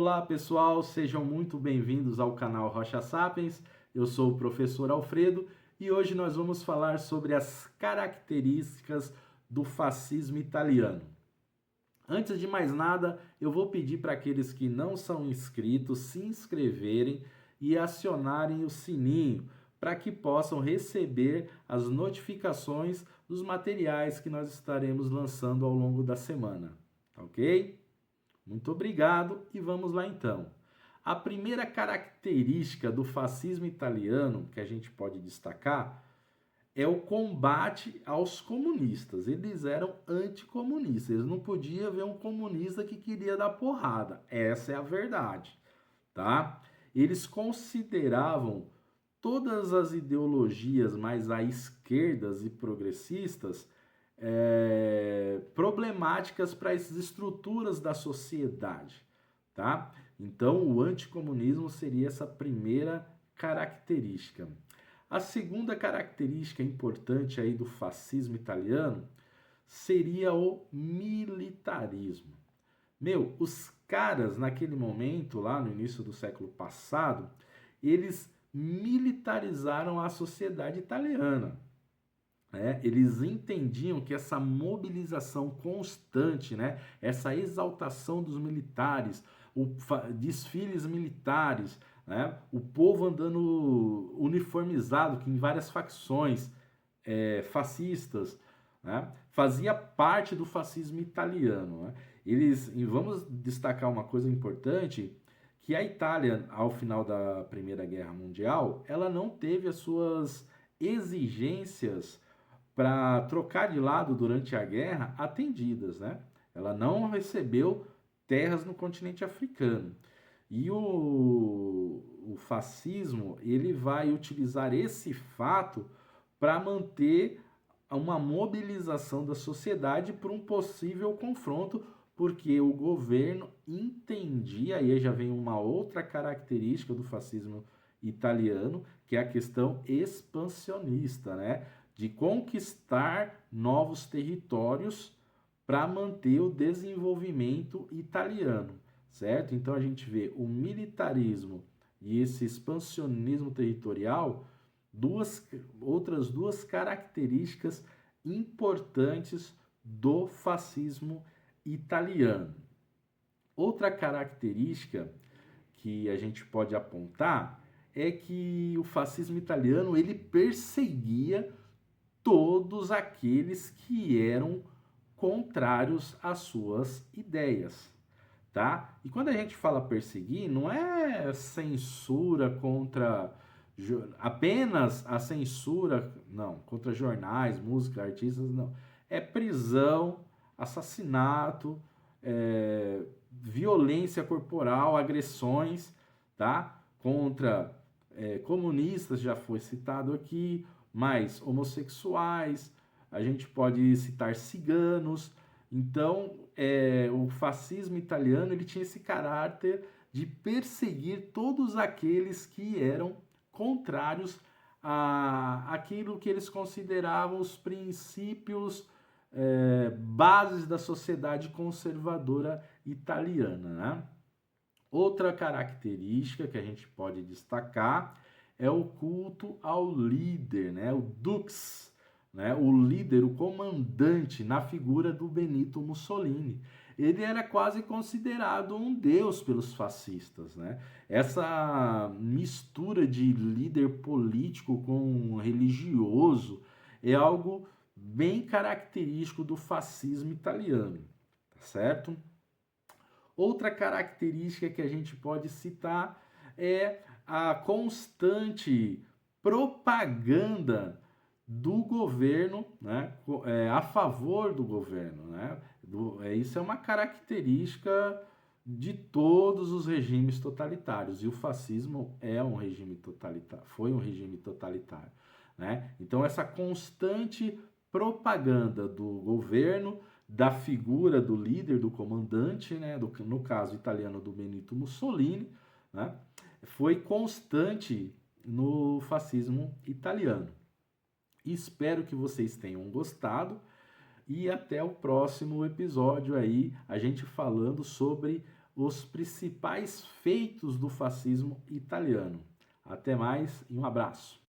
Olá pessoal, sejam muito bem-vindos ao canal Rocha Sapiens. Eu sou o professor Alfredo e hoje nós vamos falar sobre as características do fascismo italiano. Antes de mais nada, eu vou pedir para aqueles que não são inscritos se inscreverem e acionarem o sininho para que possam receber as notificações dos materiais que nós estaremos lançando ao longo da semana, ok? Muito obrigado e vamos lá então. A primeira característica do fascismo italiano que a gente pode destacar é o combate aos comunistas. Eles eram anticomunistas, eles não podiam ver um comunista que queria dar porrada. Essa é a verdade, tá? Eles consideravam todas as ideologias mais à esquerda e progressistas problemáticas para as estruturas da sociedade, tá? Então, o anticomunismo seria essa primeira característica. A segunda característica importante aí do fascismo italiano seria o militarismo. Os caras naquele momento, lá no início do século passado, eles militarizaram a sociedade italiana. Eles entendiam que essa mobilização constante, essa exaltação dos militares, desfiles militares, o povo andando uniformizado, que em várias facções fascistas, fazia parte do fascismo italiano. E vamos destacar uma coisa importante, que a Itália, ao final da Primeira Guerra Mundial, ela não teve as suas exigências para trocar de lado durante a guerra atendidas, Ela não recebeu terras no continente africano. E o fascismo, ele vai utilizar esse fato para manter uma mobilização da sociedade para um possível confronto, porque o governo entendia, e aí já vem uma outra característica do fascismo italiano, que é a questão expansionista, de conquistar novos territórios para manter o desenvolvimento italiano, certo? Então a gente vê o militarismo e esse expansionismo territorial, outras duas características importantes do fascismo italiano. Outra característica que a gente pode apontar é que o fascismo italiano ele perseguia todos aqueles que eram contrários às suas ideias, tá? E quando a gente fala perseguir, não é censura contra apenas a censura, não, contra jornais, música, artistas, não. É prisão, assassinato, violência corporal, agressões, tá? Contra comunistas, já foi citado aqui, mais homossexuais, a gente pode citar ciganos. Então, o fascismo italiano ele tinha esse caráter de perseguir todos aqueles que eram contrários àquilo que eles consideravam os princípios bases da sociedade conservadora italiana, Outra característica que a gente pode destacar é o culto ao líder, o dux, o líder, o comandante, na figura do Benito Mussolini. Ele era quase considerado um deus pelos fascistas, Essa mistura de líder político com religioso é algo bem característico do fascismo italiano, tá certo? Outra característica que a gente pode citar é a constante propaganda do governo, a favor do governo, isso é uma característica de todos os regimes totalitários, e o fascismo é um regime totalitário, foi um regime totalitário, Então essa constante propaganda do governo, da figura do líder, do comandante, no caso italiano do Benito Mussolini, foi constante no fascismo italiano. Espero que vocês tenham gostado e até o próximo episódio aí, a gente falando sobre os principais feitos do fascismo italiano. Até mais e um abraço.